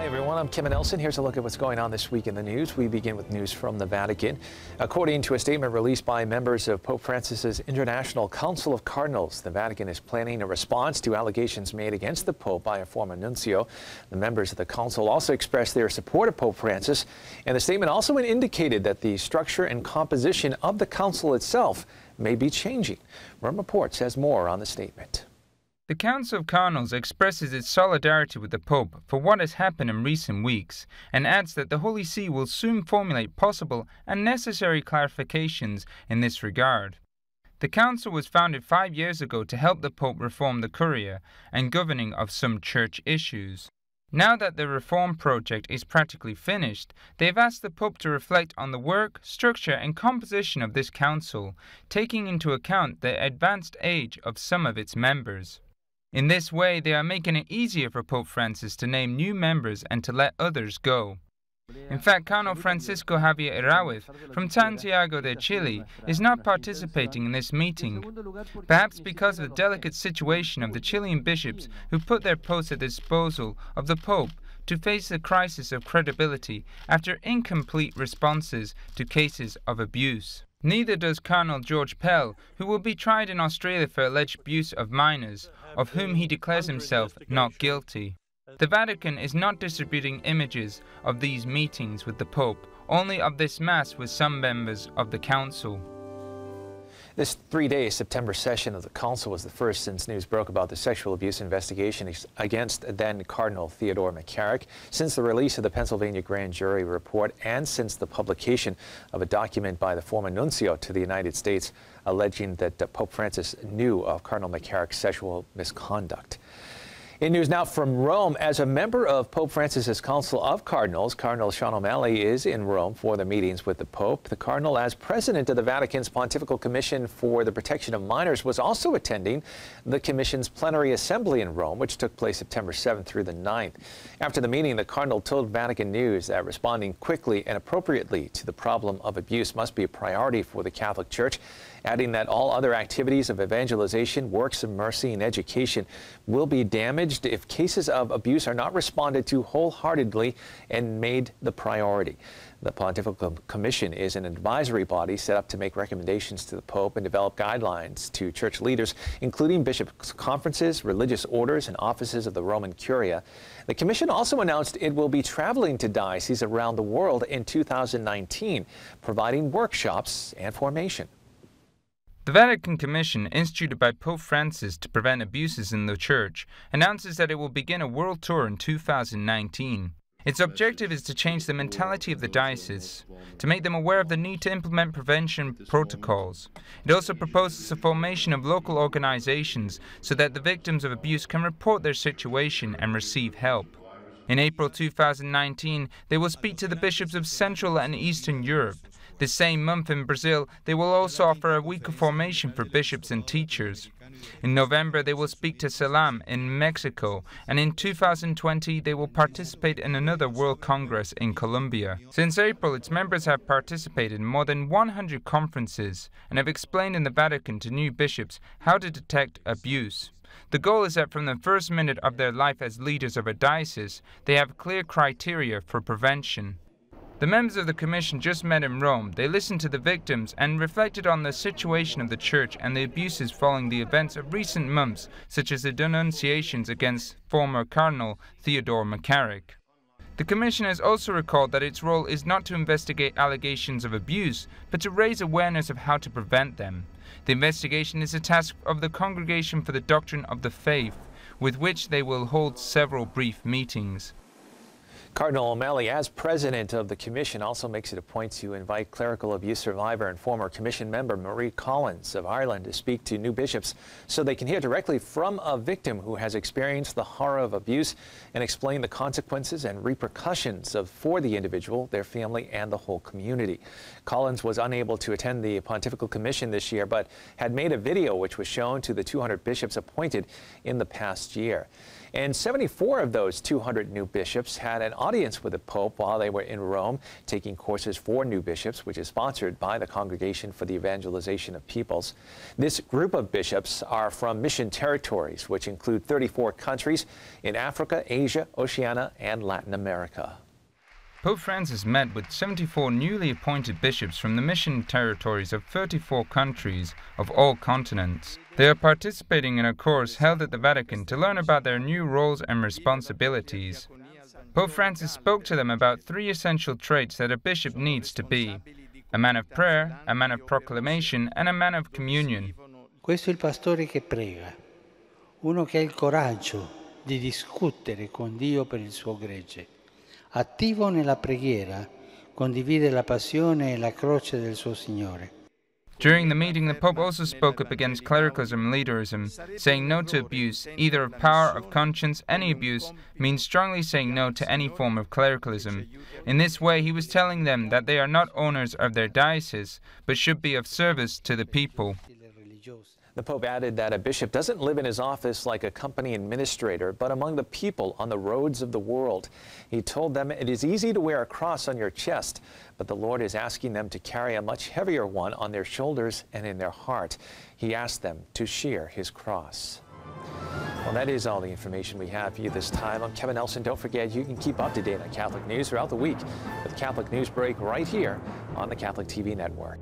Hi everyone, I'm Kim Nelson. Here's a look at what's going on this week in the news. We begin with news from the Vatican. According to a statement released by members of Pope Francis's International Council of Cardinals, the Vatican is planning a response to allegations made against the Pope by a former nuncio. The members of the council also expressed their support of Pope Francis, and the statement also indicated that the structure and composition of the council itself may be changing. Rome Reports has more on the statement. The Council of Cardinals expresses its solidarity with the Pope for what has happened in recent weeks and adds that the Holy See will soon formulate possible and necessary clarifications in this regard. The Council was founded 5 years ago to help the Pope reform the Curia and governing of some church issues. Now that the reform project is practically finished, they have asked the Pope to reflect on the work, structure and composition of this council, taking into account the advanced age of some of its members. In this way, they are making it easier for Pope Francis to name new members and to let others go. In fact, Cardinal Francisco Javier Iraoiz from Santiago de Chile is not participating in this meeting, perhaps because of the delicate situation of the Chilean bishops who put their posts at the disposal of the Pope to face the crisis of credibility after incomplete responses to cases of abuse. Neither does Cardinal George Pell, who will be tried in Australia for alleged abuse of minors, of whom he declares himself not guilty. The Vatican is not distributing images of these meetings with the Pope, only of this Mass with some members of the Council. This three-day September session of the Council was the first since news broke about the sexual abuse investigation against then Cardinal Theodore McCarrick, since the release of the Pennsylvania grand jury report, and since the publication of a document by the former nuncio to the United States alleging that Pope Francis knew of Cardinal McCarrick's sexual misconduct. In news now from Rome, as a member of Pope Francis's Council of Cardinals, Cardinal Sean O'Malley is in Rome for the meetings with the Pope. The Cardinal, as president of the Vatican's Pontifical Commission for the Protection of Minors, was also attending the Commission's plenary assembly in Rome, which took place September 7th through the 9th. After the meeting, the Cardinal told Vatican News that responding quickly and appropriately to the problem of abuse must be a priority for the Catholic Church, adding that all other activities of evangelization, works of mercy, and education will be damaged if cases of abuse are not responded to wholeheartedly and made the priority. The Pontifical Commission is an advisory body set up to make recommendations to the Pope and develop guidelines to church leaders, including bishops' conferences, religious orders, and offices of the Roman Curia. The Commission also announced it will be traveling to dioceses around the world in 2019, providing workshops and formation. The Vatican Commission, instituted by Pope Francis to prevent abuses in the Church, announces that it will begin a world tour in 2019. Its objective is to change the mentality of the diocese, to make them aware of the need to implement prevention protocols. It also proposes the formation of local organizations so that the victims of abuse can report their situation and receive help. In April 2019, they will speak to the bishops of Central and Eastern Europe. The same month in Brazil, they will also offer a week of formation for bishops and teachers. In November, they will speak to Salam in Mexico, and in 2020, they will participate in another World Congress in Colombia. Since April, its members have participated in more than 100 conferences and have explained in the Vatican to new bishops how to detect abuse. The goal is that from the first minute of their life as leaders of a diocese, they have clear criteria for prevention. The members of the Commission just met in Rome. They listened to the victims and reflected on the situation of the Church and the abuses following the events of recent months, such as the denunciations against former Cardinal Theodore McCarrick. The Commission has also recalled that its role is not to investigate allegations of abuse, but to raise awareness of how to prevent them. The investigation is a task of the Congregation for the Doctrine of the Faith, with which they will hold several brief meetings. Cardinal O'Malley, as president of the Commission, also makes it a point to invite clerical abuse survivor and former Commission member Marie Collins of Ireland to speak to new bishops so they can hear directly from a victim who has experienced the horror of abuse and explain the consequences and repercussions for the individual, their family, and the whole community. Collins was unable to attend the Pontifical Commission this year, but had made a video which was shown to the 200 bishops appointed in the past year. And 74 of those 200 new bishops had an audience with the Pope while they were in Rome, taking courses for new bishops, which is sponsored by the Congregation for the Evangelization of Peoples. This group of bishops are from mission territories, which include 34 countries in Africa, Asia, Oceania, and Latin America. Pope Francis met with 74 newly appointed bishops from the mission territories of 34 countries of all continents. They are participating in a course held at the Vatican to learn about their new roles and responsibilities. Pope Francis spoke to them about 3 essential traits that a bishop needs to be: a man of prayer, a man of proclamation, and a man of communion. Questo è il pastore che prega, uno che ha il coraggio di discutere con Dio per il suo gregge. Attivo nella preghiera, condivide la passione e la croce del suo Signore. During the meeting, the Pope also spoke up against clericalism and leaderism, saying no to abuse, either of power, of conscience. Any abuse means strongly saying no to any form of clericalism. In this way, he was telling them that they are not owners of their diocese, but should be of service to the people. The Pope added that a bishop doesn't live in his office like a company administrator, but among the people on the roads of the world. He told them it is easy to wear a cross on your chest, but the Lord is asking them to carry a much heavier one on their shoulders and in their heart. He asked them to share his cross. Well, that is all the information we have for you this time. I'm Kevin Nelson. Don't forget, you can keep up to date on Catholic news throughout the week with Catholic Newsbreak right here on the Catholic TV network.